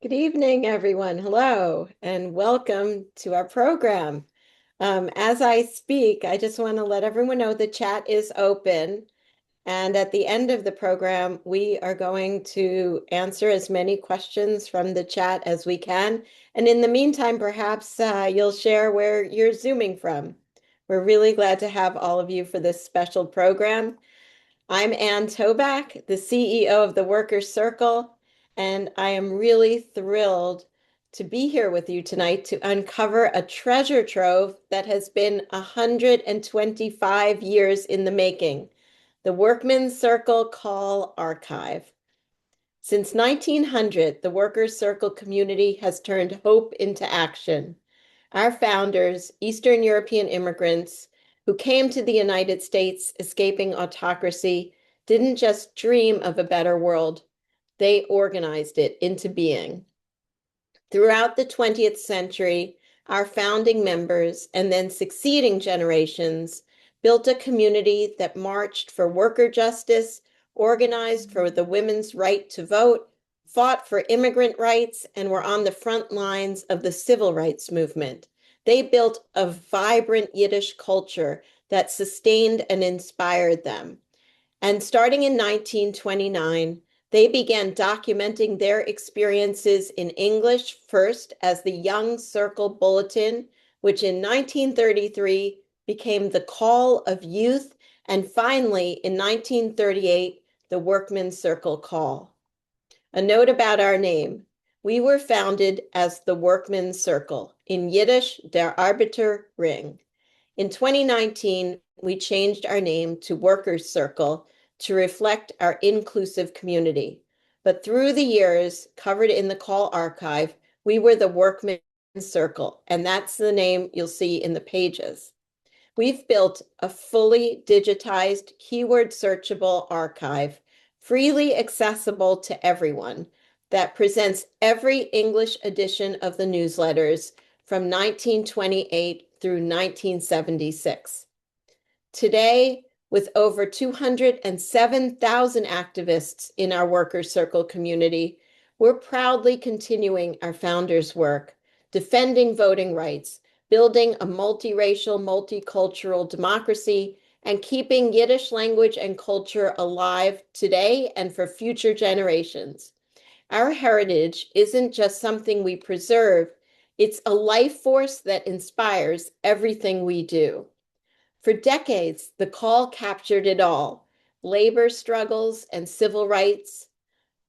Good evening, everyone. Hello, and welcome to our program. As I speak, I just want to let everyone know the chat is open. And at the end of the program, we are going to answer as many questions from the chat as we can. And in the meantime, perhaps you'll share where you're Zooming from. We're really glad to have all of you for this special program. I'm Ann Toback, the CEO of the Workers Circle, and I am really thrilled to be here with you tonight to uncover a treasure trove that has been 125 years in the making, the Workmen's Circle Call Archive. Since 1900, the Workers Circle community has turned hope into action. Our founders, Eastern European immigrants who came to the United States escaping autocracy, didn't just dream of a better world, they organized it into being. Throughout the 20th century, our founding members and then succeeding generations built a community that marched for worker justice, organized for the women's right to vote, fought for immigrant rights, and were on the front lines of the civil rights movement. They built a vibrant Yiddish culture that sustained and inspired them. And starting in 1929, they began documenting their experiences in English first as the Young Circle Bulletin, which in 1933 became the Call of Youth, and finally in 1938, the Workmen's Circle Call. A note about our name. We were founded as the Workmen's Circle, in Yiddish, der Arbeiterring. In 2019, we changed our name to Workers Circle to reflect our inclusive community. But through the years, covered in the call archive, we were the Workmen's Circle, and that's the name you'll see in the pages. We've built a fully digitized, keyword-searchable archive, freely accessible to everyone, that presents every English edition of the newsletters from 1928 through 1976. Today, with over 207,000 activists in our Workers Circle community, we're proudly continuing our founders' work, defending voting rights, building a multiracial, multicultural democracy, and keeping Yiddish language and culture alive today and for future generations. Our heritage isn't just something we preserve, it's a life force that inspires everything we do. For decades, the call captured it all: labor struggles and civil rights,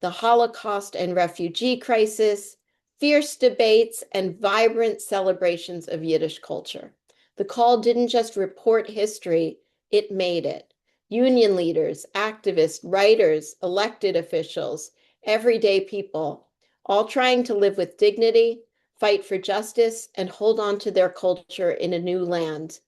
the Holocaust and refugee crisis, fierce debates, and vibrant celebrations of Yiddish culture. The call didn't just report history, it made it. Union leaders, activists, writers, elected officials, everyday people, all trying to live with dignity, fight for justice, and hold on to their culture in a new land.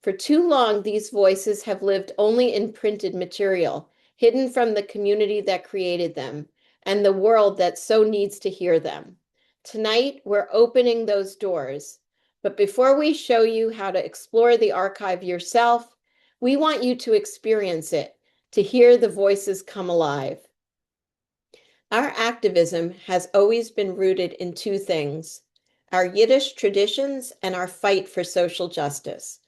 For too long, these voices have lived only in printed material, hidden from the community that created them and the world that so needs to hear them. Tonight, we're opening those doors. But before we show you how to explore the archive yourself, we want you to experience it, to hear the voices come alive. Our activism has always been rooted in two things: our Yiddish traditions and our fight for social justice.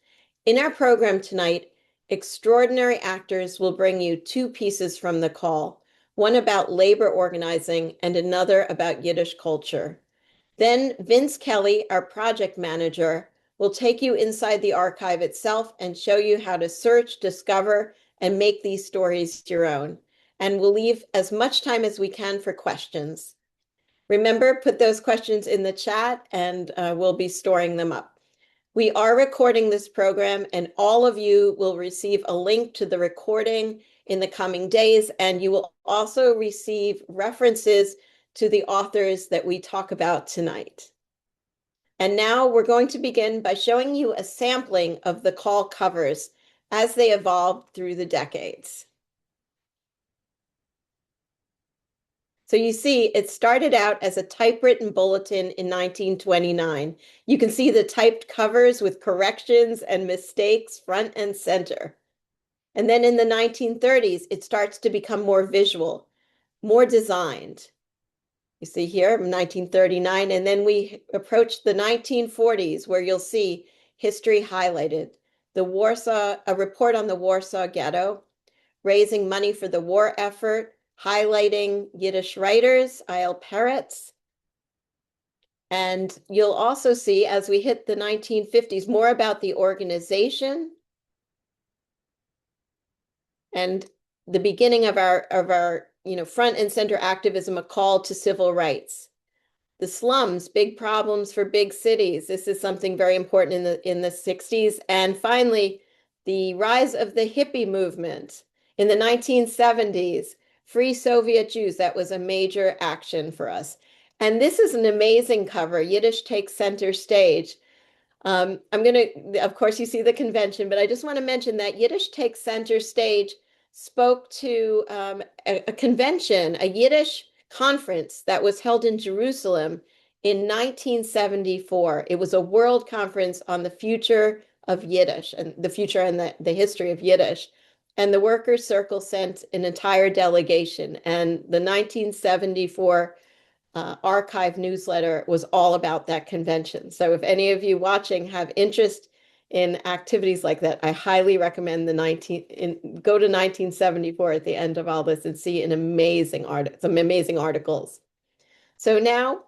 In our program tonight, extraordinary actors will bring you two pieces from the call, one about labor organizing and another about Yiddish culture. Then Vince Kelly, our project manager, will take you inside the archive itself and show you how to search, discover, and make these stories your own. And we'll leave as much time as we can for questions. Remember, put those questions in the chat and we'll be storing them up. We are recording this program, and all of you will receive a link to the recording in the coming days, and you will also receive references to the authors that we talk about tonight. And now we're going to begin by showing you a sampling of the call covers as they evolved through the decades. So you see, it started out as a typewritten bulletin in 1929. You can see the typed covers with corrections and mistakes front and center. And then in the 1930s, it starts to become more visual, more designed. You see here, 1939, and then we approach the 1940s, where you'll see history highlighted. A report on the Warsaw Ghetto, raising money for the war effort, highlighting Yiddish writers, I.L. Peretz. And you'll also see, as we hit the 1950s, more about the organization and the beginning of our front and center activism, a call to civil rights. The slums, big problems for big cities. This is something very important in the 60s. And finally, the rise of the hippie movement in the 1970s, free Soviet Jews. That was a major action for us. And this is an amazing cover. Yiddish takes center stage. I'm going to, of course, you see the convention, but I just want to mention that Yiddish Takes Center Stage spoke to a convention, a Yiddish conference that was held in Jerusalem in 1974. It was a world conference on the future of Yiddish and the future and the history of Yiddish. And the Workers Circle sent an entire delegation. And the 1974 archive newsletter was all about that convention. So if any of you watching have interest in activities like that, I highly recommend go to 1974 at the end of all this and see some amazing articles. So now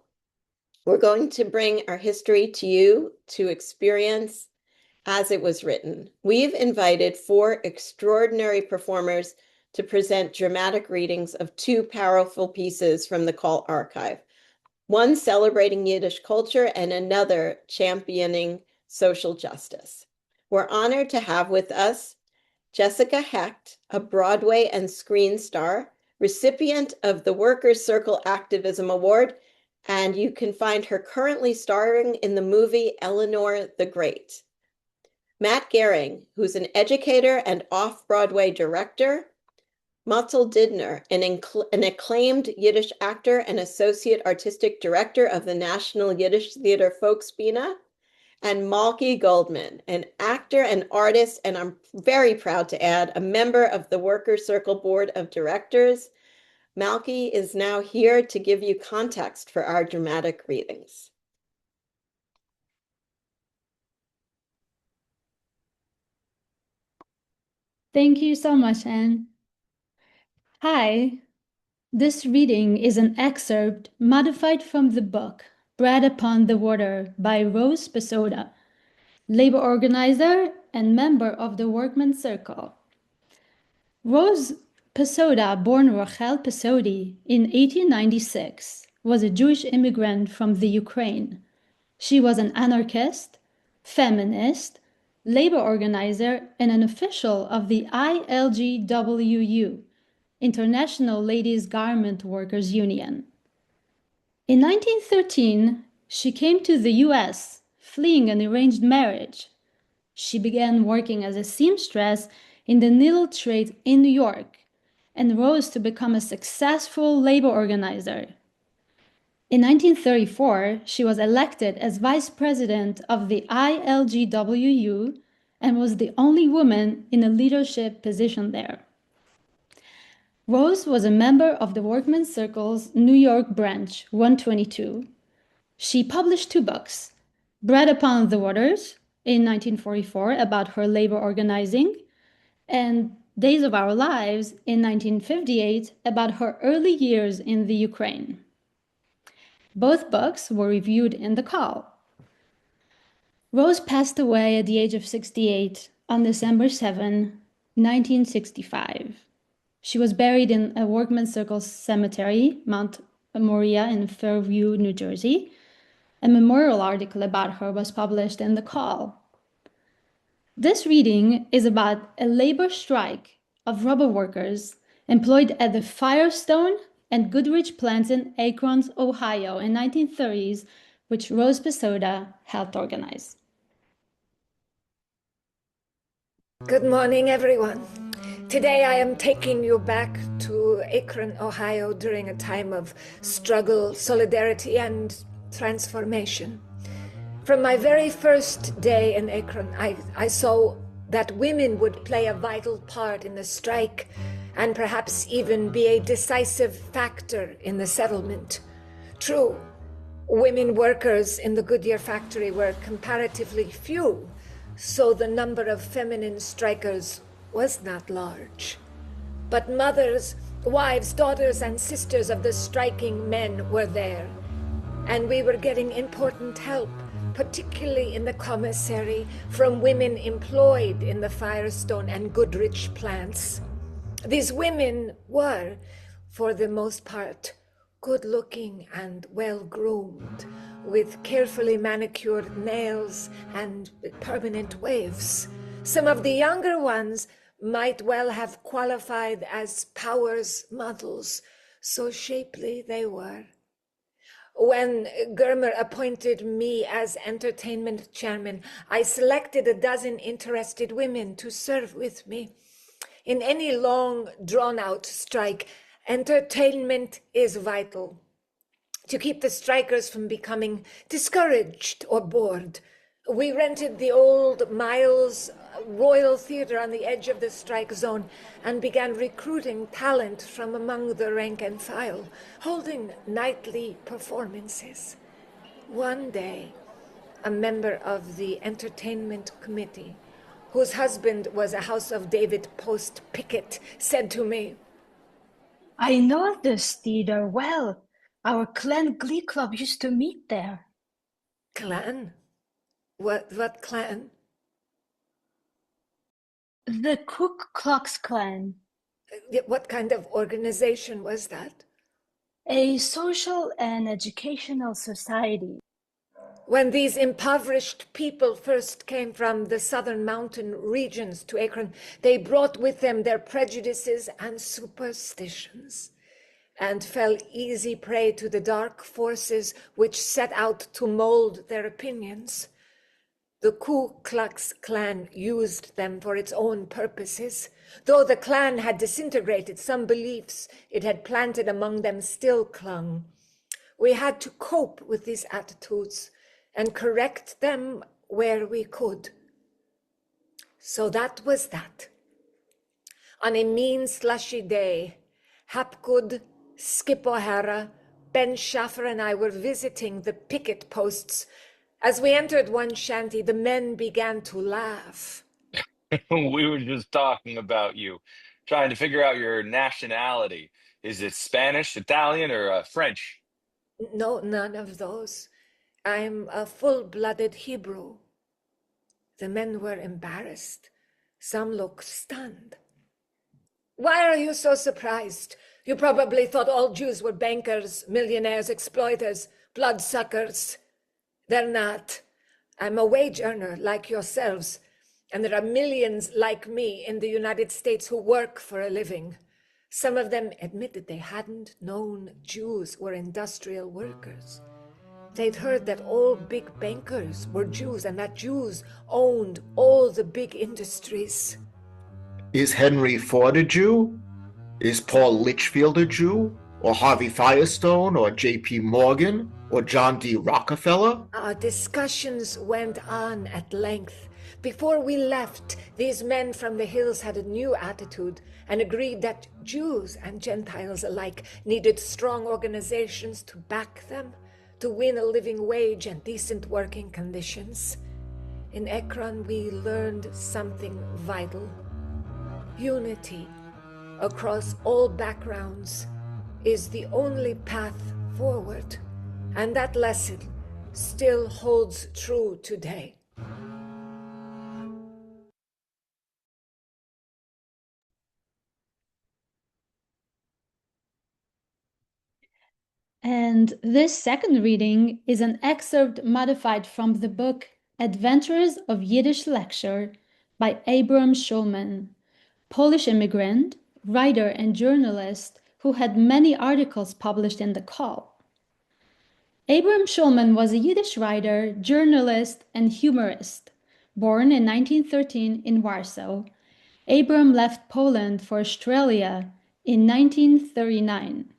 we're going to bring our history to you to experience as it was written. We've invited 4 extraordinary performers to present dramatic readings of 2 powerful pieces from the Call archive, one celebrating Yiddish culture and another championing social justice. We're honored to have with us Jessica Hecht, a Broadway and screen star, recipient of the Workers Circle Activism Award, and you can find her currently starring in the movie Eleanor the Great. Matt Gehring, who's an educator and off-Broadway director. Motl Didner, an acclaimed Yiddish actor and associate artistic director of the National Yiddish Theater Folkspiele, and Malky Goldman, an actor and artist, and I'm very proud to add, a member of the Workers Circle Board of Directors. Malky is now here to give you context for our dramatic readings. Thank you so much, Anne. Hi, this reading is an excerpt modified from the book Bread Upon the Water by Rose Pesoda, labor organizer and member of the Workmen's Circle. Rose Pesoda, born Rachel Pesodi in 1896, was a Jewish immigrant from the Ukraine. She was an anarchist, feminist, labor organizer, and an official of the ILGWU, International Ladies Garment Workers Union. In 1913, she came to the US, fleeing an arranged marriage. She began working as a seamstress in the needle trade in New York and rose to become a successful labor organizer. In 1934, she was elected as vice president of the ILGWU and was the only woman in a leadership position there. Rose was a member of the Workmen's Circle's New York branch, 122. She published 2 books, Bread Upon the Waters in 1944 about her labor organizing, and Days of Our Lives in 1958 about her early years in the Ukraine. Both books were reviewed in the Call. Rose passed away at the age of 68 on December 7, 1965. She was buried in a Workmen's Circle cemetery, Mount Moriah in Fairview, New Jersey. A memorial article about her was published in the Call. This reading is about a labor strike of rubber workers employed at the Firestone and Goodrich plants in Akron, Ohio in 1930s, which Rose Pesoda helped organize. Good morning, everyone. Today I am taking you back to Akron, Ohio during a time of struggle, solidarity, and transformation. From my very first day in Akron, I saw that women would play a vital part in the strike and perhaps even be a decisive factor in the settlement. True, women workers in the Goodyear factory were comparatively few, so the number of feminine strikers was not large. But mothers, wives, daughters, and sisters of the striking men were there, and we were getting important help, particularly in the commissary, from women employed in the Firestone and Goodrich plants. These women were, for the most part, good-looking and well-groomed, with carefully manicured nails and permanent waves. Some of the younger ones might well have qualified as Power's models, so shapely they were. When Germer appointed me as entertainment chairman, I selected a dozen interested women to serve with me. In any long, drawn-out strike, entertainment is vital to keep the strikers from becoming discouraged or bored. We rented the old Miles Royal Theatre on the edge of the strike zone and began recruiting talent from among the rank and file, holding nightly performances. One day, a member of the entertainment committee, whose husband was a House of David Post picket, said to me, "I know this theater well. Our clan glee club used to meet there." "Clan? What clan?" "The Ku Klux Klan, What kind of organization was that? a social and educational society." When these impoverished people first came from the southern mountain regions to Akron, they brought with them their prejudices and superstitions, and fell easy prey to the dark forces which set out to mold their opinions. The Ku Klux Klan used them for its own purposes. Though the Klan had disintegrated, some beliefs it had planted among them still clung. We had to cope with these attitudes and correct them where we could. So that was that. On a mean, slushy day, Hapgood, Skip O'Hara, Ben Schaffer, and I were visiting the picket posts. As we entered one shanty, the men began to laugh. We were just talking about you, trying to figure out your nationality. Is it Spanish, Italian, or French? No, none of those. I'm a full-blooded Hebrew. The men were embarrassed. Some looked stunned. "Why are you so surprised? You probably thought all Jews were bankers, millionaires, exploiters, bloodsuckers. They're not. I'm a wage earner like yourselves, and there are millions like me in the United States who work for a living. Some of them admitted they hadn't known Jews were industrial workers. They'd heard that all big bankers were Jews and that Jews owned all the big industries." Is Henry Ford a Jew? Is Paul Litchfield a Jew? Or Harvey Firestone? Or J.P. Morgan? Or John D. Rockefeller? Our discussions went on at length. Before we left, these men from the hills had a new attitude and agreed that Jews and Gentiles alike needed strong organizations to back them, to win a living wage and decent working conditions. In Akron, we learned something vital. Unity across all backgrounds is the only path forward, and that lesson still holds true today. And this second reading is an excerpt modified from the book Adventures of Yiddish Lecture by Abram Schulman, Polish immigrant, writer, and journalist who had many articles published in The Call. Abram Schulman was a Yiddish writer, journalist, and humorist. Born in 1913 in Warsaw, Abram left Poland for Australia in 1939.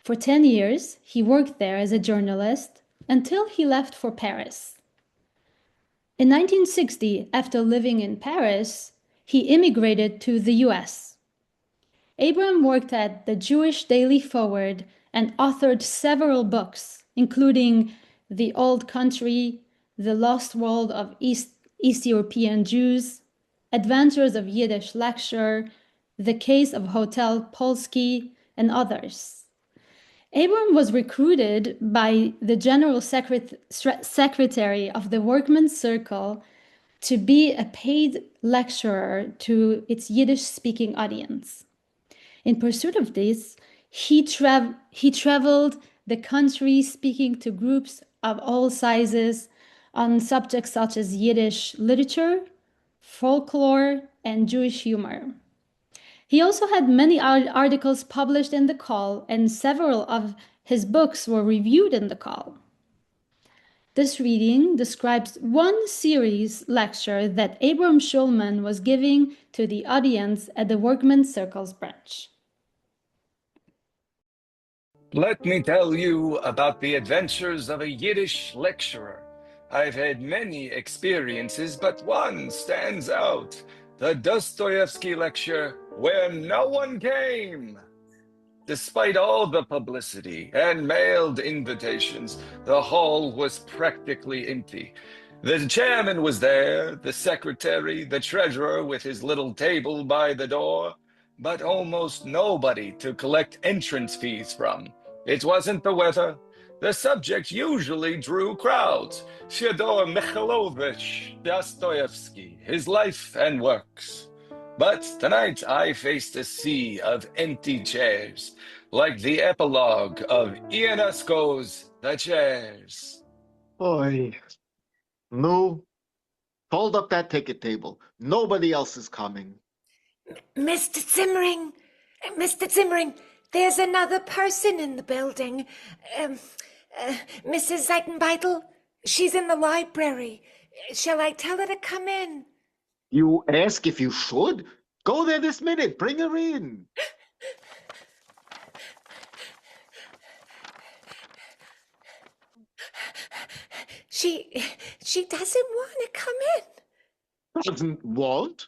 For 10 years, he worked there as a journalist until he left for Paris. In 1960, after living in Paris, he immigrated to the US. Abram worked at the Jewish Daily Forward and authored several books, including The Old Country, The Lost World of East European Jews, Adventures of Yiddish Lecture, The Case of Hotel Polski, and others. Abram was recruited by the General Secretary of the Workers Circle to be a paid lecturer to its Yiddish-speaking audience. In pursuit of this, he traveled the country speaking to groups of all sizes on subjects such as Yiddish literature, folklore, and Jewish humor. He also had many articles published in the Call, and several of his books were reviewed in the Call. This reading describes one series lecture that Abram Schulman was giving to the audience at the Workmen's Circle's branch. Let me tell you about the adventures of a Yiddish lecturer. I've had many experiences, but one stands out. The Dostoevsky lecture where no one came. Despite all the publicity and mailed invitations, the hall was practically empty. The chairman was there, the secretary, the treasurer with his little table by the door, but almost nobody to collect entrance fees from. It wasn't the weather. The subject usually drew crowds. Fyodor Mikhailovich Dostoevsky, his life and works. But tonight I faced a sea of empty chairs, like the epilogue of Ionesco's The Chairs. Boy. No. Hold up that ticket table. Nobody else is coming. Mr. Zimmering, there's another person in the building. Mrs. Seitenbeitel, she's in the library. Shall I tell her to come in? You ask if you should? Go there this minute. Bring her in. She doesn't want to come in. Doesn't want?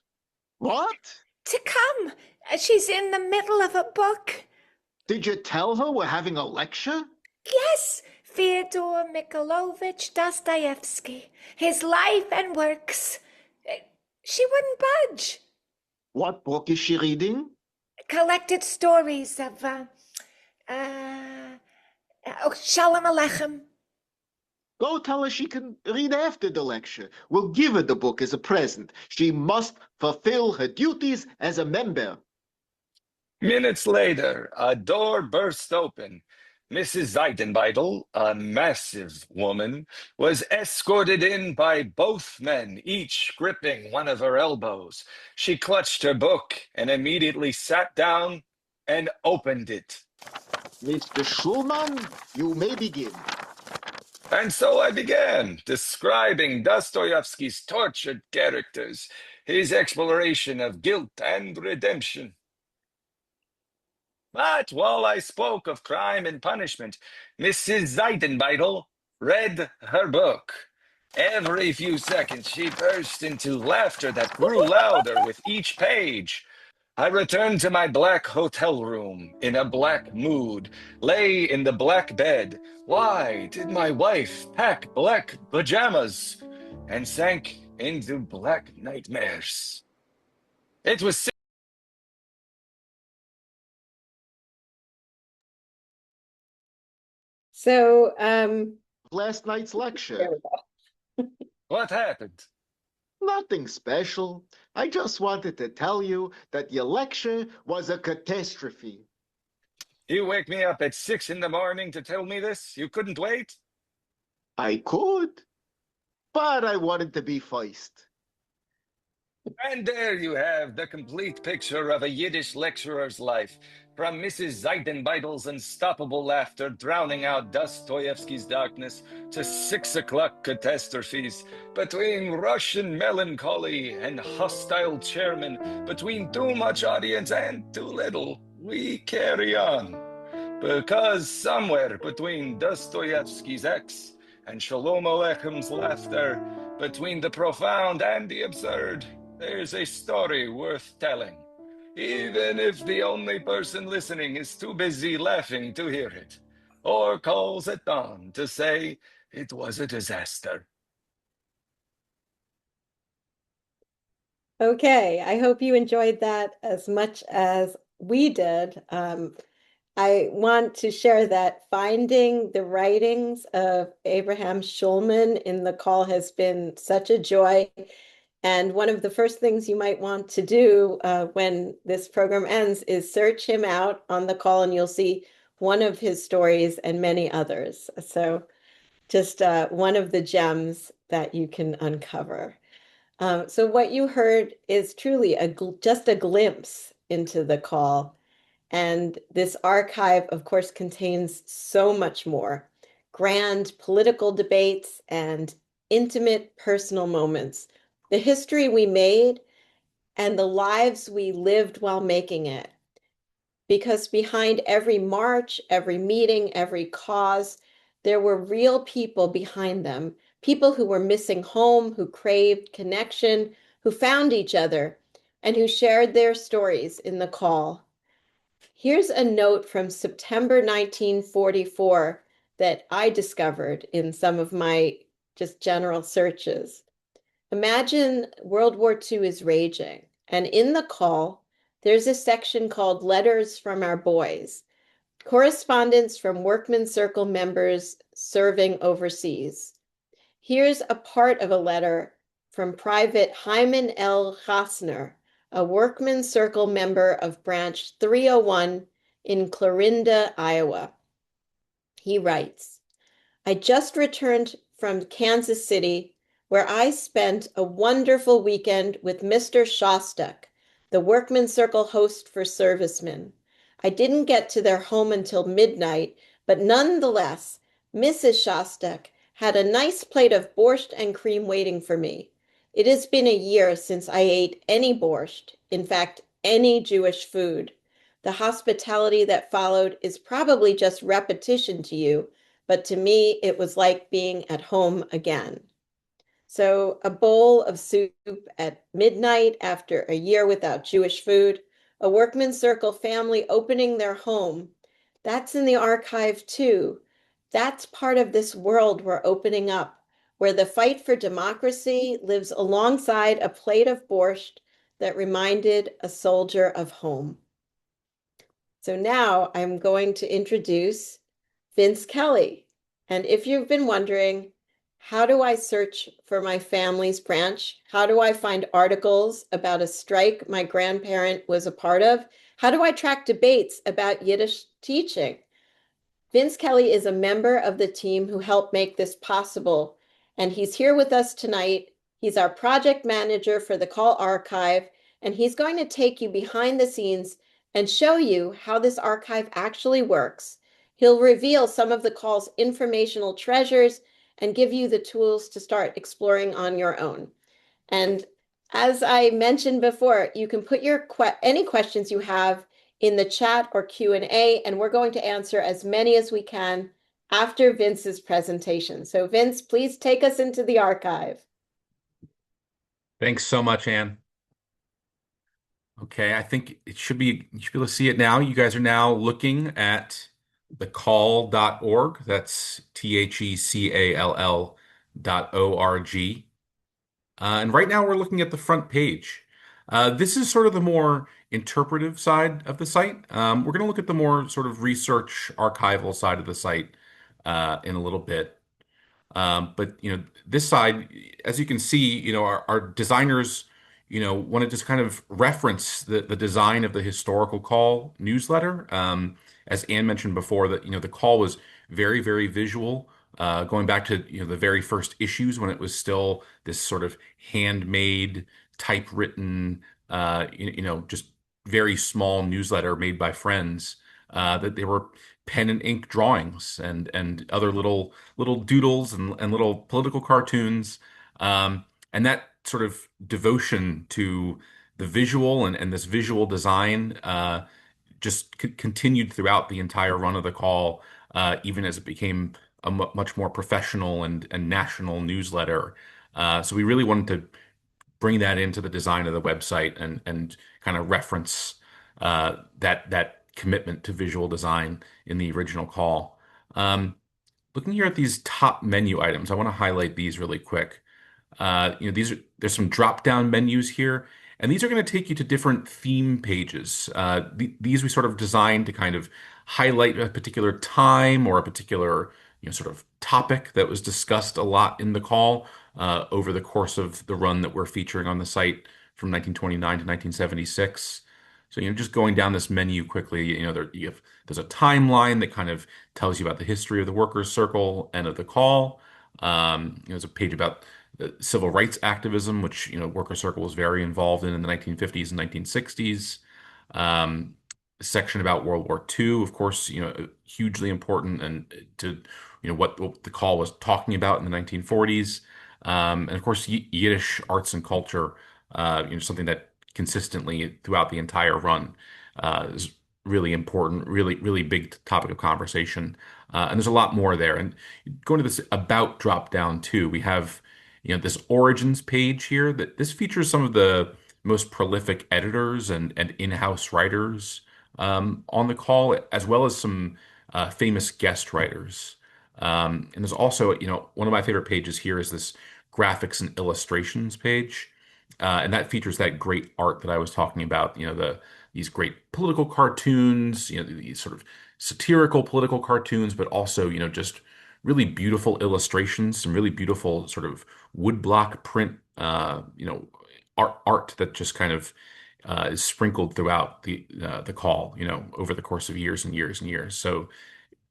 What? To come. She's in the middle of a book. Did you tell her we're having a lecture? Yes, Fyodor Mikhailovich Dostoevsky, his life and works. She wouldn't budge. What book is she reading? Collected stories of, Shalom Aleichem. Go tell her she can read after the lecture. We'll give her the book as a present. She must fulfill her duties as a member. Minutes later, a door burst open. Mrs. Seitenbeitel, a massive woman, was escorted in by both men, each gripping one of her elbows. She clutched her book and immediately sat down and opened it. Mr. Schulman, you may begin. And so I began, describing Dostoevsky's tortured characters, his exploration of guilt and redemption. But while I spoke of crime and punishment, Mrs. Seitenbeitel read her book. Every few seconds, she burst into laughter that grew louder with each page. I returned to my black hotel room in a black mood, lay in the black bed. Why did my wife pack black pajamas? And sank into black nightmares. It was So, Last night's there lecture. we go. what happened? Nothing special. I just wanted to tell you that your lecture was a catastrophe. You wake me up at 6 in the morning to tell me this? You couldn't wait? I could, but I wanted to be first. And there you have the complete picture of a Yiddish lecturer's life, from Mrs. Seitenbeitel's unstoppable laughter drowning out Dostoevsky's darkness to 6 o'clock catastrophes, between Russian melancholy and hostile chairman, between too much audience and too little. We carry on, because somewhere between Dostoevsky's X and Shalom Aleichem's laughter, between the profound and the absurd, there's a story worth telling. even if the only person listening is too busy laughing to hear it, or calls at dawn to say it was a disaster. Okay, I hope you enjoyed that as much as we did. I want to share that finding the writings of Abraham Schulman in the call has been such a joy. And one of the first things you might want to do when this program ends is search him out on the call, and you'll see one of his stories and many others. So just one of the gems that you can uncover. So what you heard is truly just a glimpse into the call. And this archive, of course, contains so much more grand political debates and intimate personal moments, the history we made and the lives we lived while making it. Because behind every march, every meeting, every cause, there were real people behind them, people who were missing home, who craved connection, who found each other, and who shared their stories in the call. Here's a note from September 1944 that I discovered in some of my just general searches. Imagine World War II is raging, and in the call, there's a section called Letters from Our Boys, correspondence from Workers Circle members serving overseas. Here's a part of a letter from Private Hyman L. Hassner, a Workers Circle member of Branch 301 in Clarinda, Iowa. He writes, I just returned from Kansas City, where I spent a wonderful weekend with Mr. Shostak, the Workers Circle host for servicemen. I didn't get to their home until midnight, but nonetheless, Mrs. Shostak had a nice plate of borscht and cream waiting for me. It has been a year since I ate any borscht, in fact, any Jewish food. The hospitality that followed is probably just repetition to you, but to me, it was like being at home again. So, a bowl of soup at midnight after a year without Jewish food, a Workers Circle family opening their home. That's in the archive too. That's part of this world we're opening up, where the fight for democracy lives alongside a plate of borscht that reminded a soldier of home. So now I'm going to introduce Vince Kelly. And if you've been wondering, how do I search for my family's branch? How do I find articles about a strike my grandparent was a part of? How do I track debates about Yiddish teaching? Vince Kelly is a member of the team who helped make this possible, and he's here with us tonight. He's our project manager for the Call Archive, and he's going to take you behind the scenes and show you how this archive actually works. He'll reveal some of the call's informational treasures and give you the tools to start exploring on your own. And as I mentioned before, you can put your any questions you have in the chat or Q&A, and we're going to answer as many as we can after Vince's presentation. So Vince, please take us into the archive. Thanks so much, Anne. Okay, I think you should be able to see it now. You guys are now looking at thecall.org. That's THECALL.org. And right now we're looking at the front page. This is sort of the more interpretive side of the site. We're going to look at the more sort of research archival side of the site in a little bit. But this side, as you can see, our designers, wanted to kind of reference the design of the historical call newsletter. As Anne mentioned before, that the call was very, very visual, going back to the very first issues when it was still this sort of handmade, typewritten, just very small newsletter made by friends. That they were pen and ink drawings and other little doodles and little political cartoons, and that sort of devotion to the visual and this visual design just continued throughout the entire run of the call, even as it became a much more professional and national newsletter. So we really wanted to bring that into the design of the website and kind of reference that commitment to visual design in the original call. Looking here at these top menu items, I want to highlight these really quick. There's some drop-down menus here, and these are going to take you to different theme pages. These we sort of designed to kind of highlight a particular time or a particular, sort of topic that was discussed a lot in the call over the course of the run that we're featuring on the site from 1929 to 1976. So, just going down this menu quickly, there's a timeline that kind of tells you about the history of the Workers Circle and of the call. There's a page about civil rights activism, which Worker Circle was very involved in the 1950s and 1960s. A section about World War II, of course, hugely important and to what the call was talking about in the 1940s. And of course, Yiddish arts and culture, something that consistently throughout the entire run is really important, really, really big topic of conversation. And there's a lot more there. And going to this about drop down too, we have this origins page here that this features some of the most prolific editors and in-house writers on the call, as well as some famous guest writers. And there's also, one of my favorite pages here is this graphics and illustrations page. And that features that great art that I was talking about, these great political cartoons, these sort of satirical political cartoons, but also, just really beautiful illustrations, some really beautiful sort of woodblock print, art that just kind of is sprinkled throughout the call, over the course of years and years and years. So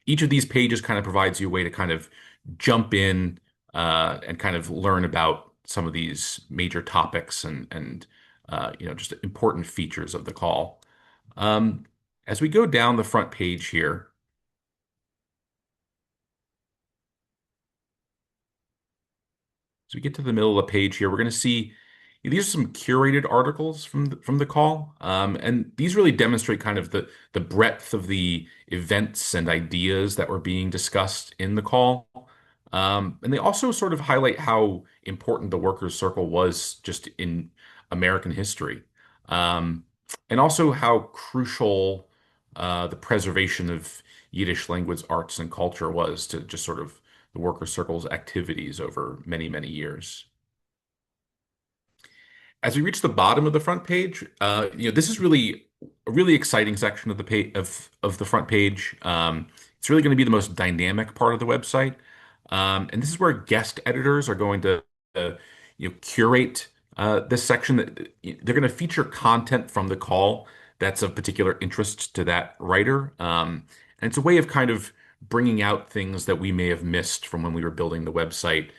each of these pages kind of provides you a way to kind of jump in and kind of learn about some of these major topics and just important features of the call. As we go down the front page here, as we get to the middle of the page here, we're going to see these are some curated articles from the call, and these really demonstrate kind of the breadth of the events and ideas that were being discussed in the call. And they also sort of highlight how important the Workers' Circle was just in American history, and also how crucial the preservation of Yiddish language, arts, and culture was to just sort of the Workers' Circle's activities over many, many years. As we reach the bottom of the front page, this is really a really exciting section of the page of the front page. It's really going to be the most dynamic part of the website, and this is where guest editors are going to, curate this section. That they're going to feature content from the call that's of particular interest to that writer, and it's a way of kind of bringing out things that we may have missed from when we were building the website.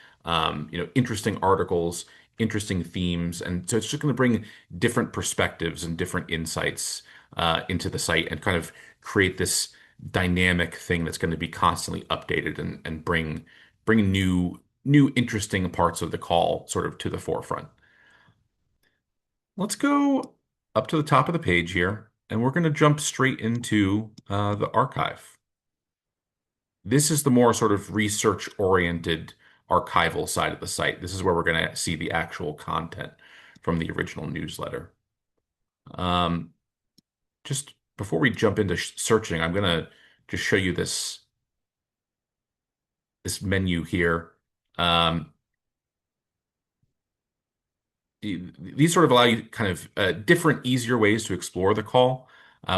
Interesting articles, interesting themes. And so it's just going to bring different perspectives and different insights into the site and kind of create this dynamic thing that's going to be constantly updated and bring new interesting parts of the call sort of to the forefront. Let's go up to the top of the page here, and we're going to jump straight into the archive. This is the more sort of research-oriented archival side of the site. This is where we're going to see the actual content from the original newsletter. Just before we jump into searching, I'm going to just show you this menu here. These sort of allow you kind of different, easier ways to explore the call.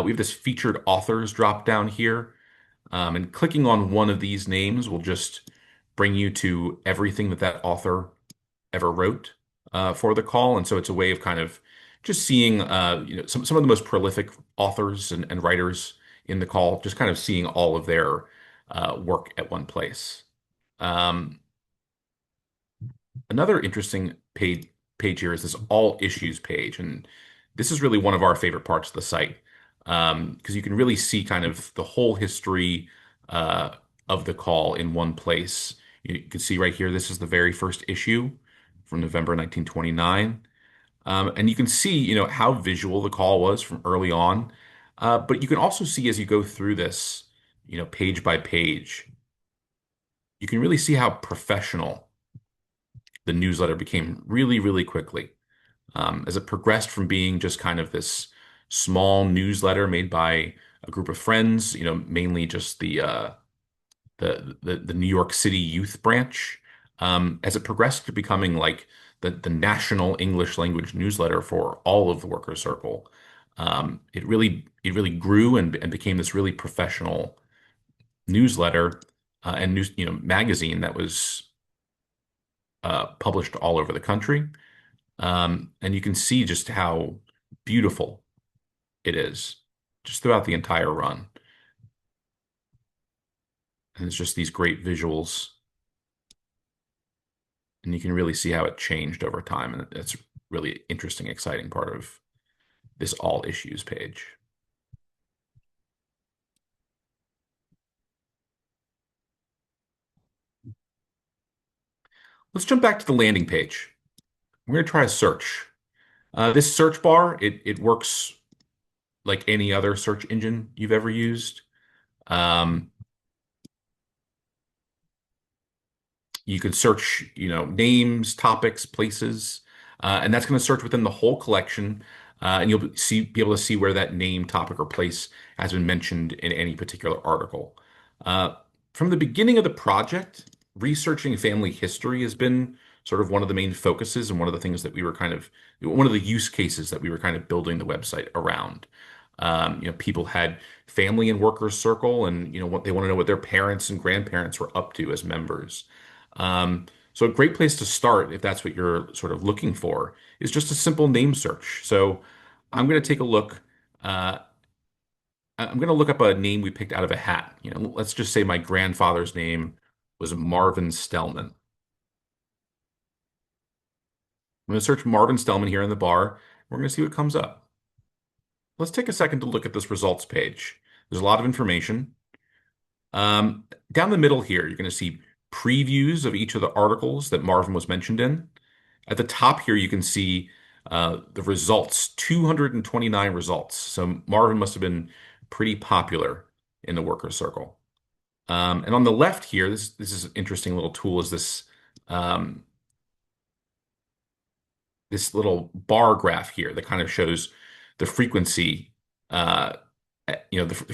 We have this featured authors drop down here. And clicking on one of these names will just bring you to everything that author ever wrote for the call. And so it's a way of kind of just seeing some of the most prolific authors and writers in the call, just kind of seeing all of their work at one place. Another interesting page here is this all issues page. And this is really one of our favorite parts of the site because you can really see kind of the whole history of the call in one place. You can see right here, this is the very first issue from November 1929. And you can see, how visual the call was from early on. But you can also see as you go through this, page by page, you can really see how professional the newsletter became really, really quickly. As it progressed from being just kind of this small newsletter made by a group of friends, mainly just the New York City youth branch. As it progressed to becoming like the national English language newsletter for all of the Workers Circle, it really grew and became this really professional newsletter and news magazine that was published all over the country. And you can see just how beautiful it is just throughout the entire run. And it's just these great visuals. And you can really see how it changed over time. And it's really interesting, exciting part of this all issues page. Let's jump back to the landing page. We're going to try a search. This search bar, it works like any other search engine you've ever used. You could search, names, topics, places, and that's going to search within the whole collection, and you'll be able to see where that name, topic, or place has been mentioned in any particular article. From the beginning of the project, researching family history has been sort of one of the main focuses and one of the things that we were one of the use cases that we were kind of building the website around. People had family in Workers Circle, and what they want to know what their parents and grandparents were up to as members. So a great place to start, if that's what you're sort of looking for, is just a simple name search. So I'm going to take a look. I'm going to look up a name we picked out of a hat. Let's just say my grandfather's name was Marvin Stellman. I'm going to search Marvin Stellman here in the bar. We're going to see what comes up. Let's take a second to look at this results page. There's a lot of information. Down the middle here, you're going to see previews of each of the articles that Marvin was mentioned in. At the top here, you can see the results, 229 results. So Marvin must have been pretty popular in the Workers Circle. And on the left here, this is an interesting little tool, is this little bar graph here that kind of shows the frequency, the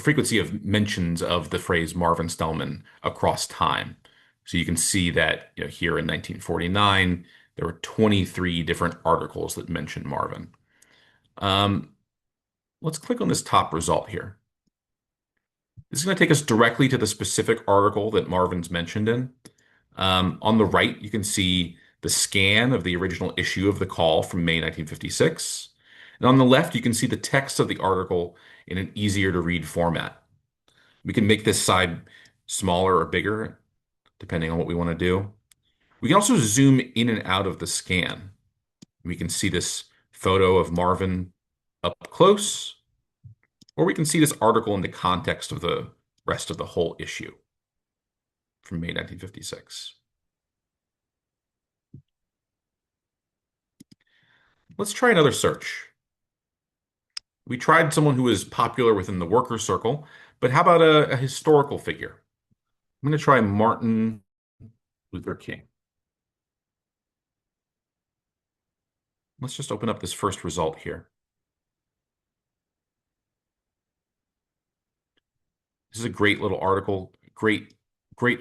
frequency of mentions of the phrase Marvin Stellman across time. So you can see that here in 1949, there were 23 different articles that mentioned Marvin. Let's click on this top result here. This is going to take us directly to the specific article that Marvin's mentioned in. On the right, you can see the scan of the original issue of the Call from May 1956. And on the left, you can see the text of the article in an easier to read format. We can make this side smaller or bigger, depending on what we want to do. We can also zoom in and out of the scan. We can see this photo of Marvin up close, or we can see this article in the context of the rest of the whole issue from May 1956. Let's try another search. We tried someone who was popular within the Workers Circle, but how about a historical figure? I'm going to try Martin Luther King. Let's just open up this first result here. This is a great little article, great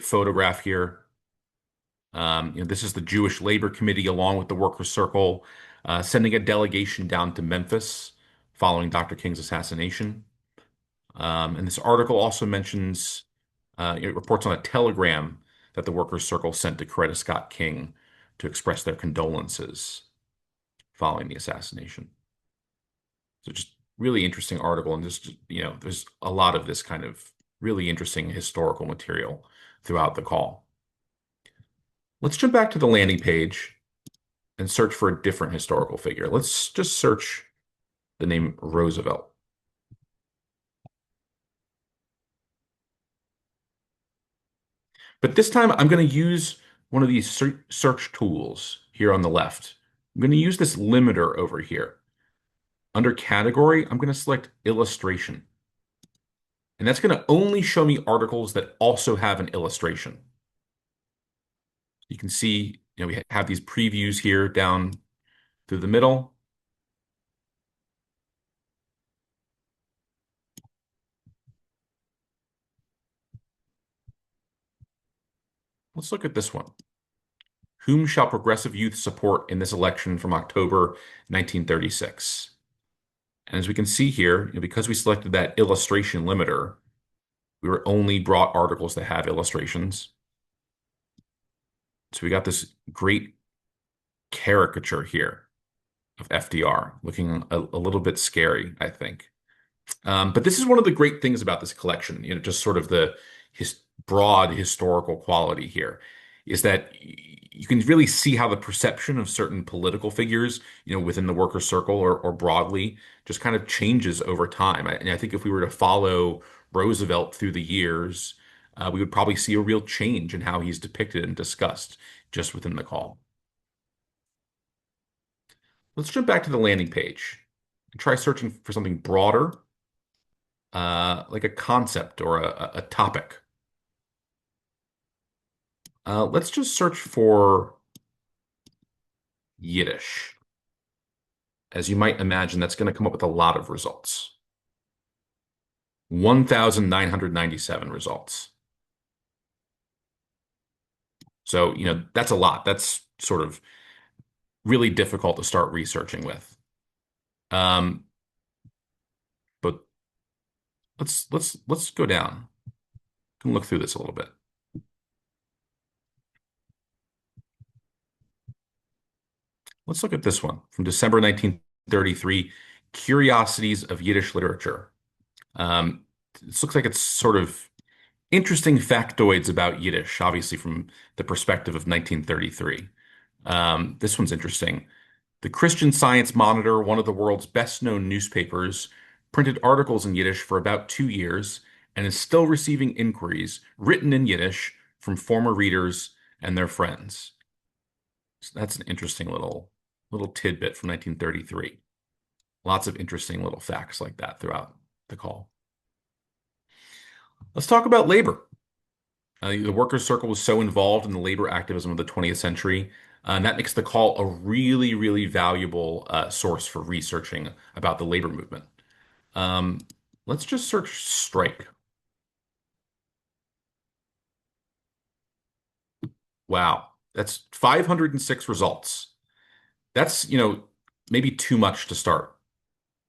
photograph here. This is the Jewish Labor Committee along with the Workers Circle sending a delegation down to Memphis following Dr. King's assassination. And this article also mentions, it reports on a telegram that the Workers Circle sent to Coretta Scott King to express their condolences following the assassination. So just really interesting article, and just, there's a lot of this kind of really interesting historical material throughout the call. Let's jump back to the landing page and search for a different historical figure. Let's just search the name Roosevelt. But this time I'm going to use one of these search tools here on the left. I'm going to use this limiter over here. Under category, I'm going to select illustration. And that's going to only show me articles that also have an illustration. You can see, we have these previews here down through the middle. Let's look at this one. Whom shall progressive youth support in this election from October 1936? And as we can see here, because we selected that illustration limiter, we were only brought articles that have illustrations. So we got this great caricature here of FDR, looking a little bit scary, I think. But this is one of the great things about this collection, just sort of the broad historical quality here, is that you can really see how the perception of certain political figures, within the worker circle or broadly, just kind of changes over time. And I think if we were to follow Roosevelt through the years, we would probably see a real change in how he's depicted and discussed just within the call. Let's jump back to the landing page and try searching for something broader, like a concept or a topic. Let's just search for Yiddish. As you might imagine, that's going to come up with a lot of results. 1,997 results. So, that's a lot. That's sort of really difficult to start researching with. But let's go down and look through this a little bit. Let's look at this one from December 1933, Curiosities of Yiddish Literature. This looks like it's sort of interesting factoids about Yiddish, obviously from the perspective of 1933. This one's interesting. The Christian Science Monitor, one of the world's best-known newspapers, printed articles in Yiddish for about 2 years and is still receiving inquiries written in Yiddish from former readers and their friends. So that's an interesting little tidbit from 1933. Lots of interesting little facts like that throughout the call. Let's talk about labor. The Workers Circle was so involved in the labor activism of the 20th century, and that makes the call a really, really valuable source for researching about the labor movement. Let's just search strike. Wow, that's 506 results. That's, maybe too much to start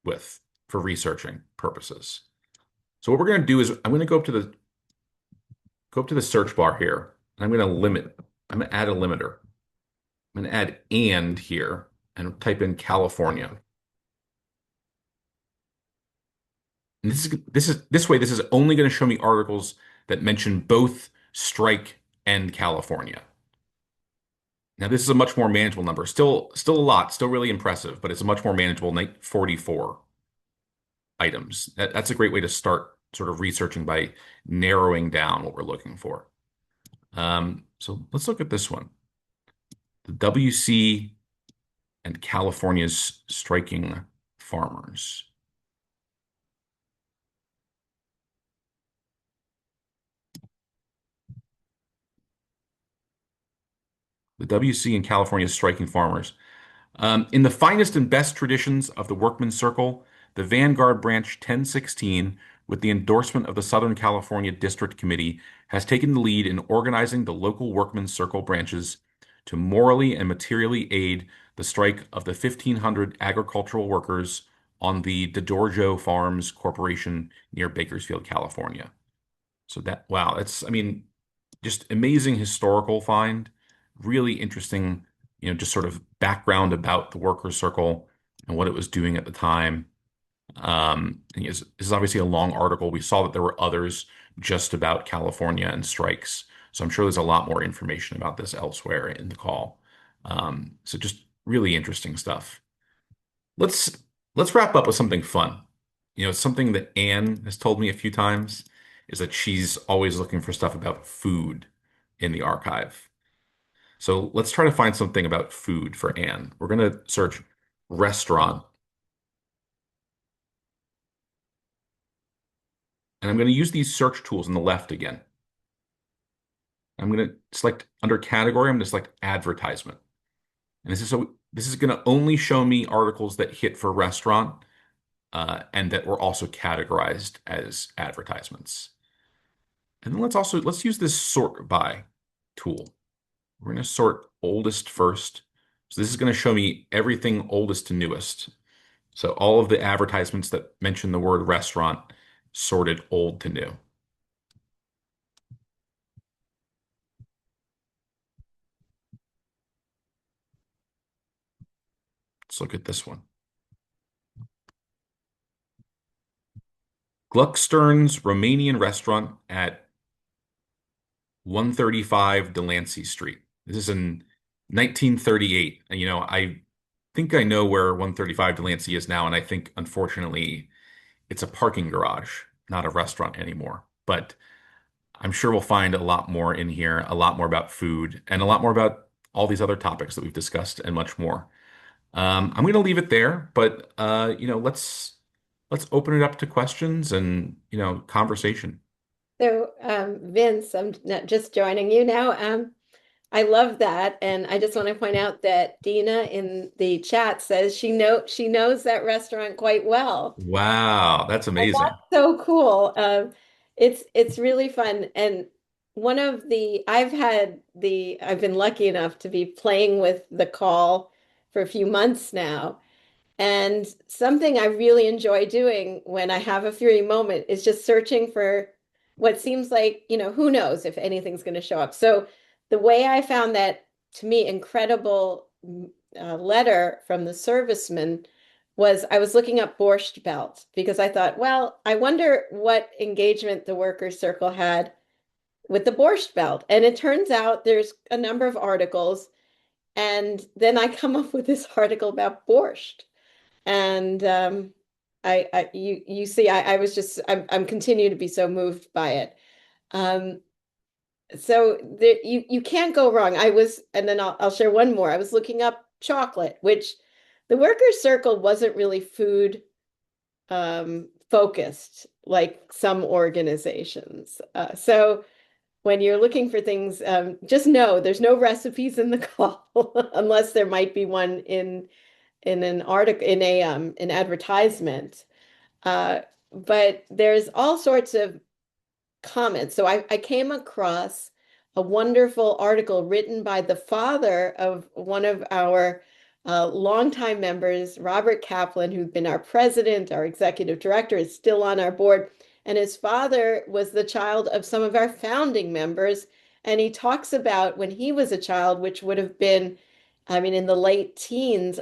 with for researching purposes. So what we're going to do is I'm going to go up to the search bar here, and I'm going to add a limiter. I'm going to add and here and type in California. And this way, this is only going to show me articles that mention both strike and California. Now, this is a much more manageable number. Still a lot, still really impressive, but it's a much more manageable 44 items. That's a great way to start sort of researching by narrowing down what we're looking for. So let's look at this one. The WC and California's striking farmers. The WC and California's striking farmers. In the finest and best traditions of the Workmen's Circle, the Vanguard Branch 1016, with the endorsement of the Southern California District Committee, has taken the lead in organizing the local Workmen's Circle branches to morally and materially aid the strike of the 1,500 agricultural workers on the DeDorjo Farms Corporation near Bakersfield, California. So wow, just amazing historical find, really interesting, just sort of background about the Workers Circle and what it was doing at the time. And this is obviously a long article. We saw that there were others just about California and strikes. So I'm sure there's a lot more information about this elsewhere in the call. So just really interesting stuff. Let's wrap up with something fun. Something that Anne has told me a few times is that she's always looking for stuff about food in the archive. So let's try to find something about food for Anne. We're going to search restaurant. And I'm going to use these search tools on the left again. I'm going to select under category, I'm going to select advertisement. And this is going to only show me articles that hit for restaurant and that were also categorized as advertisements. And then let's use this sort by. tool. We're going to sort oldest first. So this is going to show me everything oldest to newest. So all of the advertisements that mention the word restaurant sorted old to new. Let's look at this one. Gluckstern's Romanian restaurant at 135 Delancey Street. This is in 1938. And, I think I know where 135 Delancey is now, and I think, unfortunately, it's a parking garage, not a restaurant anymore. But I'm sure we'll find a lot more in here, a lot more about food, and a lot more about all these other topics that we've discussed, and much more. I'm going to leave it there, but let's open it up to questions and conversation. So, Vince, I'm just joining you now. I love that, and I just want to point out that Dina in the chat says she knows that restaurant quite well. Wow, that's And amazing. that's so cool. It's really fun. And one of the I've been lucky enough to be playing with the call for a few months now. And something I really enjoy doing when I have a free moment is just searching for what seems like, who knows if anything's going to show up. So the way I found that, to me, incredible letter from the serviceman was I was looking up Borscht Belt because I thought, well, I wonder what engagement the Workers Circle had with the Borscht Belt. And it turns out there's a number of articles. And then I come up with this article about borscht. And you see, I was just, I'm continue to be so moved by it. Um, so you can't go wrong. And then I'll share one more. I was looking up chocolate, which the Workers Circle wasn't really food focused like some organizations. So when you're looking for things, just know there's no recipes in the call unless there might be one in an article in a an advertisement. But there's all sorts of comments. So I came across a wonderful article written by the father of one of our longtime members, Robert Kaplan, who's been our president, our executive director, is still on our board. And his father was the child of some of our founding members. And he talks about when he was a child, which would have been, I mean, in the late teens,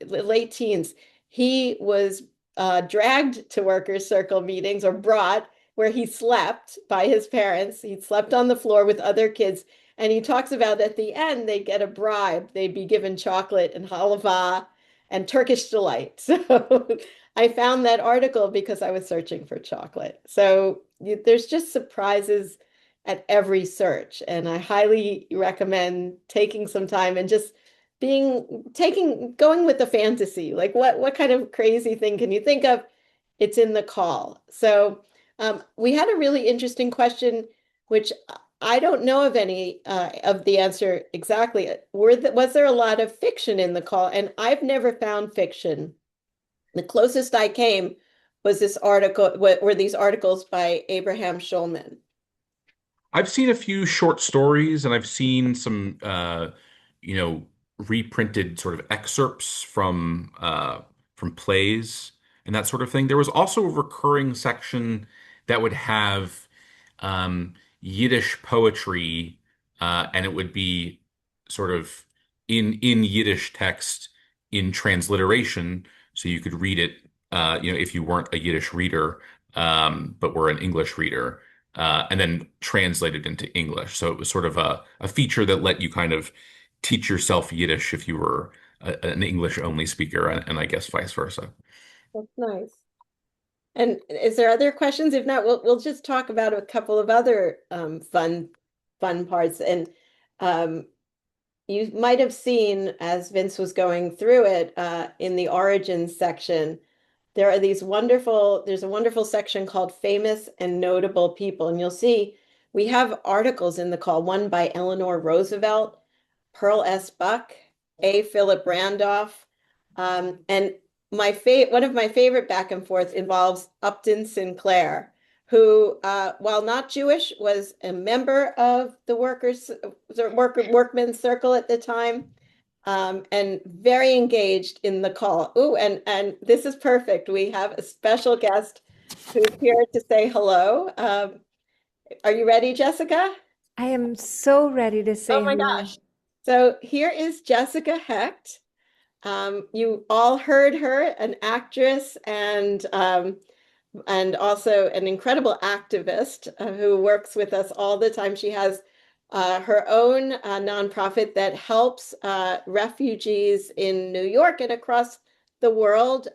late teens, he was dragged to Workers Circle meetings or brought where he slept by his parents. He slept on the floor with other kids. And he talks about at the end, they get a bribe. They'd be given chocolate and halva and Turkish delight. So I found that article because I was searching for chocolate. So there's just surprises at every search. And I highly recommend taking some time and just going with the fantasy. Like what kind of crazy thing can you think of? It's in the call. So we had a really interesting question, which I don't know of any of the answer exactly. Was there a lot of fiction in the call? And I've never found fiction. The closest I came was this article, were these articles by Abraham Schulman. I've seen a few short stories and I've seen some you know, reprinted sort of excerpts from plays and that sort of thing. There was also a recurring section that would have Yiddish poetry, and it would be sort of in Yiddish text in transliteration, so you could read it, if you weren't a Yiddish reader, but were an English reader, and then translate it into English. So it was sort of a feature that let you kind of teach yourself Yiddish if you were an English only speaker, and I guess vice versa. That's nice. And is there other questions? If not, we'll just talk about a couple of other fun parts. And you might have seen as Vince was going through it in the origins section, there's a wonderful section called Famous and Notable People. And you'll see we have articles in the call, one by Eleanor Roosevelt, Pearl S. Buck, A. Philip Randolph, and one of my favorite back and forth involves Upton Sinclair, who, while not Jewish, was a member of the Workmen's Circle at the time, and very engaged in the call. Ooh, and this is perfect. We have a special guest who's here to say hello. Are you ready, Jessica? I am so ready to say Oh my hello. gosh. So here is Jessica Hecht. You all heard her, an actress and also an incredible activist who works with us all the time. She has her own nonprofit that helps refugees in New York and across the world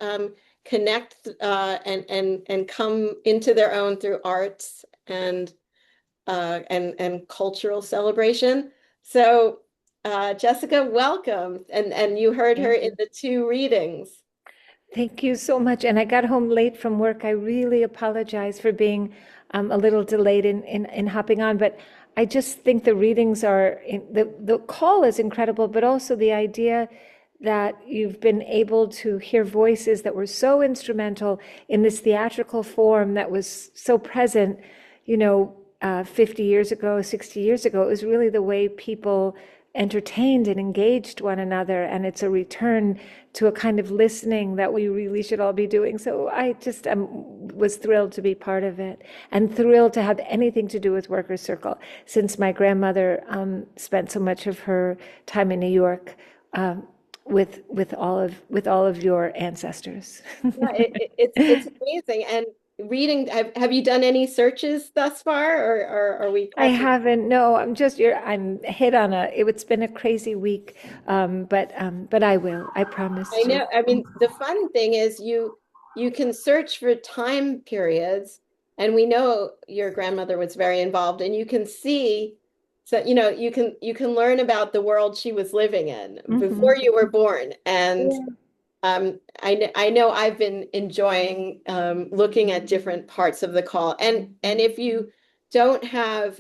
connect and come into their own through arts and cultural celebration. So, Jessica, welcome. And you heard her in the two readings. Thank you so much. And I got home late from work. I really apologize for being a little delayed in hopping on, but I just think the readings are, the call is incredible, but also the idea that you've been able to hear voices that were so instrumental in this theatrical form that was so present, 50 years ago, 60 years ago. It was really the way people entertained and engaged one another, and it's a return to a kind of listening that we really should all be doing. So I just was thrilled to be part of it, and thrilled to have anything to do with Workers Circle, since my grandmother spent so much of her time in New York with all of your ancestors. Yeah, it's amazing. And reading, have you done any searches thus far, or are we? I haven't. No, I'm hit on it's been a crazy week, but I will. I promise. I know. I mean, the fun thing is you can search for time periods, and we know your grandmother was very involved, and you can see, so you can learn about the world she was living in before you were born. And I know I've been enjoying looking at different parts of the call. And if you don't have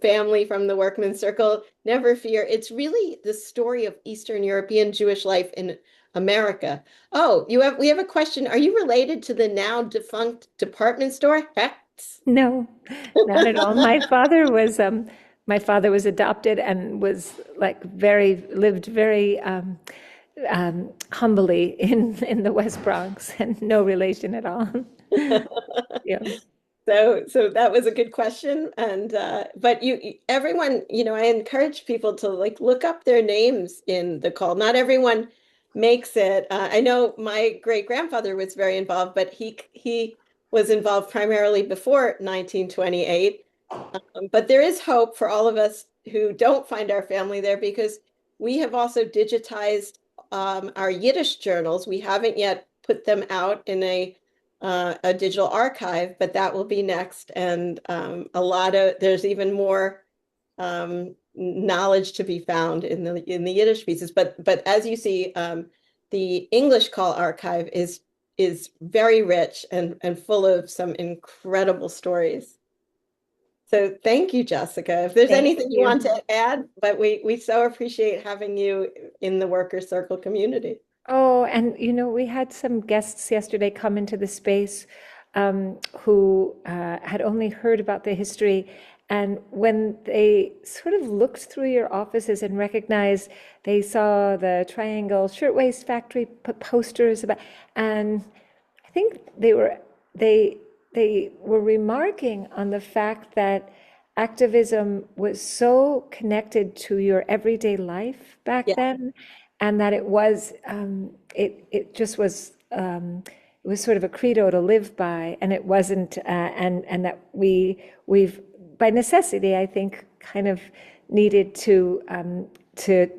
family from the Workmen's Circle, never fear. It's really the story of Eastern European Jewish life in America. Oh, we have a question. Are you related to the now defunct department store, Hecht's? No, not at all. My father was adopted and was lived very humbly in the West Bronx, and no relation at all. Yeah. So that was a good question. And but everyone, I encourage people to look up their names in the call. Not everyone makes it. I know my great grandfather was very involved, but he was involved primarily before 1928. But there is hope for all of us who don't find our family there, because we have also digitized our Yiddish journals. We haven't yet put them out in a digital archive, but that will be next. And there's even more knowledge to be found in the Yiddish pieces. But as you see, the English call archive is very rich and full of some incredible stories. So thank you, Jessica. If there's anything you want to add, but we so appreciate having you in the Workers Circle community. Oh, and we had some guests yesterday come into the space who had only heard about the history. And when they sort of looked through your offices and recognized, they saw the Triangle Shirtwaist Factory posters about, and I think they were remarking on the fact that activism was so connected to your everyday life back then, and that it was it just was it was sort of a credo to live by, and it wasn't and that we've by necessity, I think, kind of needed to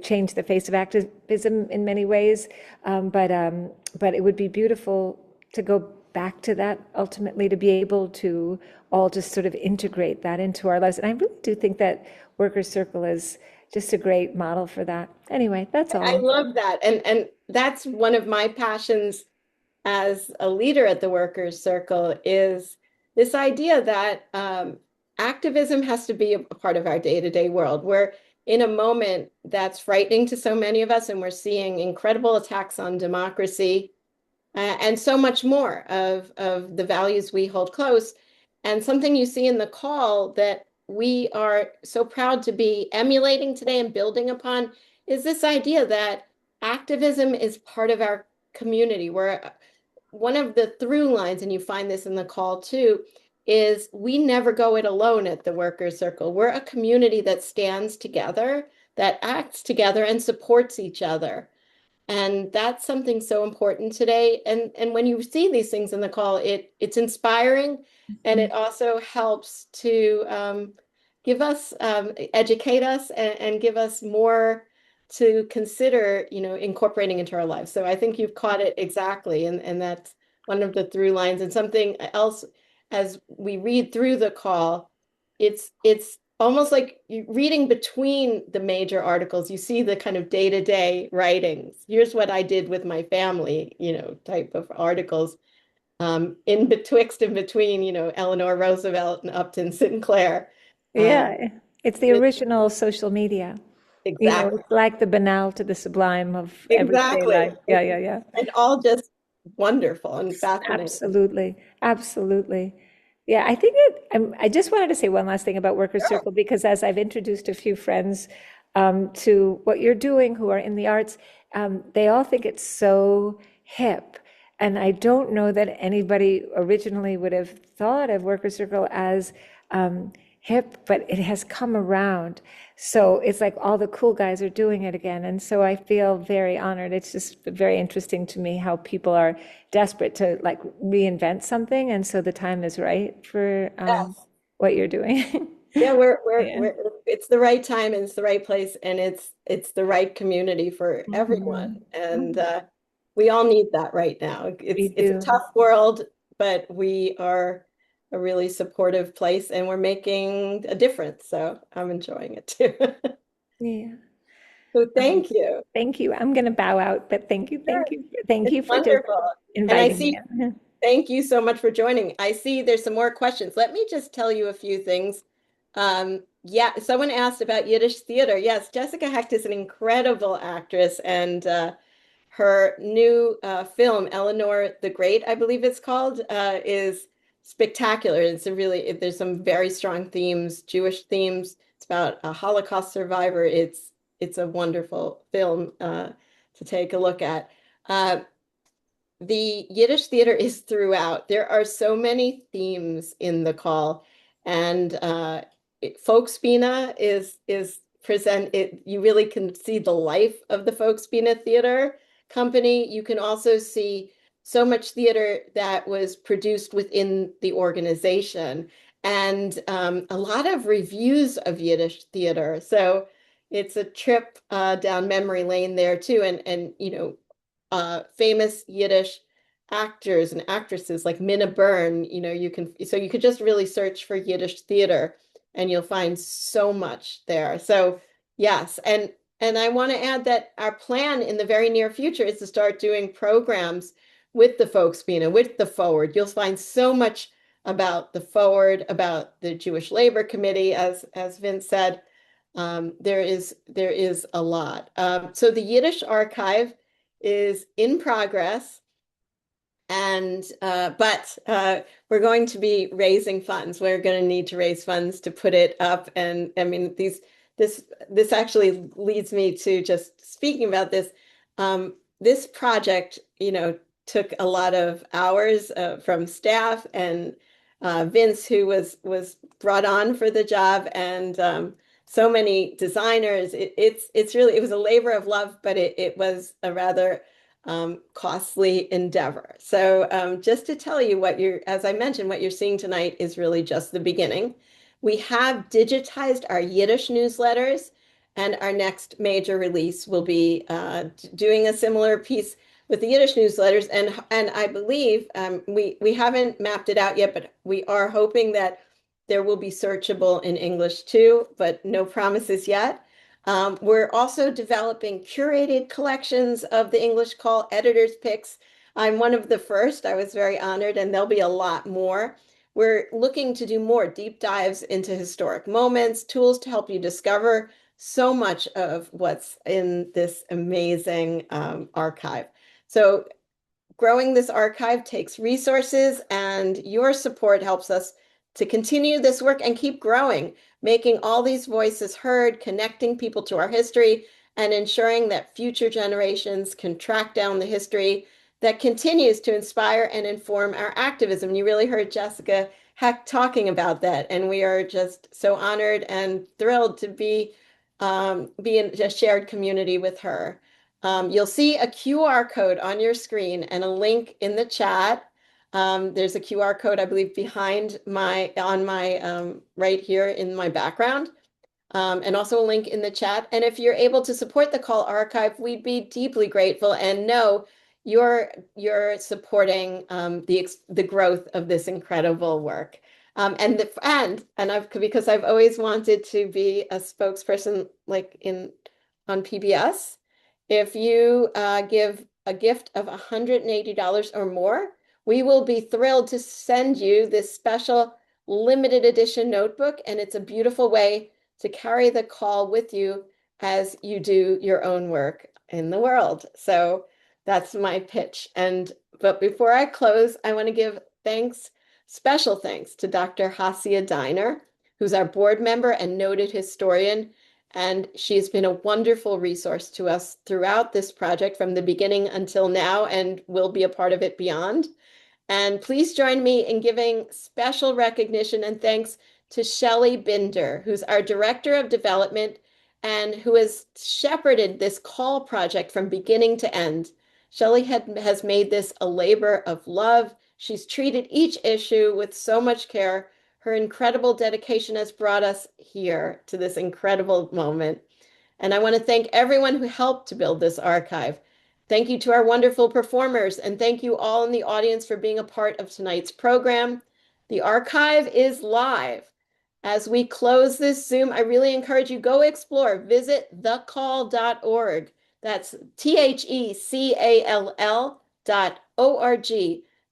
change the face of activism in many ways, but it would be beautiful to go back to that ultimately, to be able to all just sort of integrate that into our lives. And I really do think that Workers Circle is just a great model for that. Anyway, that's all. I love that. And that's one of my passions as a leader at the Workers Circle, is this idea that activism has to be a part of our day-to-day world. We're in a moment that's frightening to so many of us, and we're seeing incredible attacks on democracy and so much more of the values we hold close. And something you see in the call that we are so proud to be emulating today and building upon is this idea that activism is part of our community. Where one of the through lines, and you find this in the call too, is we never go it alone at the Workers Circle. We're a community that stands together, that acts together and supports each other. And that's something so important today. And when you see these things in the call, it's inspiring, and it also helps to give us educate us and give us more to consider, incorporating into our lives. So I think you've caught it exactly, and that's one of the through lines. And something else, as we read through the call, it's almost like you reading between the major articles, you see the kind of day-to-day writings. Here's what I did with my family, type of articles. In betwixt and between, Eleanor Roosevelt and Upton Sinclair. Yeah, it's the With original social media. exactly, It's like the banal to the sublime of everyday exactly, life. Yeah, yeah, yeah. and all just wonderful and fascinating. Absolutely. Absolutely. Yeah, I think I just wanted to say one last thing about Workers Circle, because as I've introduced a few friends to what you're doing who are in the arts, they all think it's so hip. And I don't know that anybody originally would have thought of Workers Circle as hip, but it has come around. So it's like all the cool guys are doing it again. And so I feel very honored. It's just very interesting to me how people are desperate to like reinvent something. And so the time is right for Yes. what you're doing. Yeah, Yeah. it's the right time and it's the right place, and it's the right community for everyone. Mhm. And we all need that right now. We It's a do. tough world, but we are a really supportive place and we're making a difference. So I'm enjoying it too. Yeah. So thank you. Thank you. I'm going to bow out, but thank you. Sure. Thank you. Thank It's you for just wonderful. And I inviting me see, in. thank you so much for joining. I see there's some more questions. Let me just tell you a few things. Yeah, someone asked about Yiddish theater. Yes, Jessica Hecht is an incredible actress, and her new film, Eleanor the Great, I believe it's called, is spectacular. There's some very strong themes, Jewish themes. It's about a Holocaust survivor. It's a wonderful film to take a look at. Uh, the Yiddish theater is throughout. There are so many themes in the call, and Folkspina is present. You really can see the life of the Folkspina Theater Company. You can also see so much theater that was produced within the organization, and a lot of reviews of Yiddish theater. So it's a trip down memory lane there too, and famous Yiddish actors and actresses like Minna Byrne, you could just really search for Yiddish theater and you'll find so much there. So yes, and I want to add that our plan in the very near future is to start doing programs with the Folkspina, with the Forward. You'll find so much about the Forward, about the Jewish Labor Committee, as Vince said. There is a lot. So the Yiddish archive is in progress, and but we're going to be raising funds. We're going to need to raise funds to put it up, and I mean this actually leads me to just speaking about this. This project, took a lot of hours from staff and Vince, who was brought on for the job, and so many designers. It was a labor of love, but it was a rather costly endeavor. So just to tell you as I mentioned, what you're seeing tonight is really just the beginning. We have digitized our Yiddish newsletters, and our next major release will be doing a similar piece with the Yiddish newsletters. And I believe we haven't mapped it out yet, but we are hoping that there will be searchable in English too, but no promises yet. We're also developing curated collections of the English Call editors' picks. I'm one of the first. I was very honored, and there'll be a lot more. We're looking to do more deep dives into historic moments, tools to help you discover so much of what's in this amazing archive. So growing this archive takes resources, and your support helps us to continue this work and keep growing, making all these voices heard, connecting people to our history, and ensuring that future generations can track down the history that continues to inspire and inform our activism. You really heard Jessica Hecht talking about that, and we are just so honored and thrilled to be in a shared community with her. You'll see a QR code on your screen and a link in the chat. There's a QR code, I believe, behind on my right here in my background, and also a link in the chat. And if you're able to support the Call Archive, we'd be deeply grateful. And know you're supporting the growth of this incredible work. Because I've always wanted to be a spokesperson like on PBS. If you give a gift of $180 or more, we will be thrilled to send you this special limited edition notebook, and it's a beautiful way to carry the call with you as you do your own work in the world. So that's my pitch. But before I close, I want to give special thanks to Dr. Motl Didner, who's our board member and noted historian. And she's been a wonderful resource to us throughout this project from the beginning until now, and will be a part of it beyond. And please join me in giving special recognition and thanks to Shelley Binder, who's our Director of Development and who has shepherded this call project from beginning to end. Shelley has made this a labor of love. She's treated each issue with so much care. Her incredible dedication has brought us here to this incredible moment. And I want to thank everyone who helped to build this archive. Thank you to our wonderful performers, and thank you all in the audience for being a part of tonight's program. The archive is live. As we close this Zoom, I really encourage you, go explore, visit thecall.org. That's THECALL.org.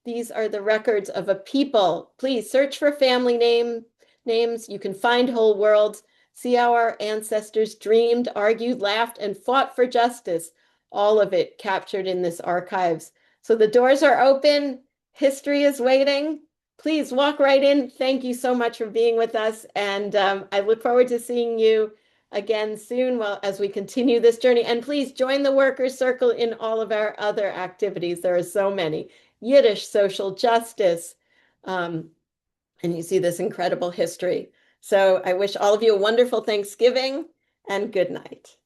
These are the records of a people. Please search for family names. You can find whole worlds. See how our ancestors dreamed, argued, laughed, and fought for justice. All of it captured in this archives. So the doors are open. History is waiting. Please walk right in. Thank you so much for being with us. And I look forward to seeing you again soon as we continue this journey. And please join the Workers Circle in all of our other activities. There are so many. Yiddish, social justice, and you see this incredible history. So I wish all of you a wonderful Thanksgiving and good night.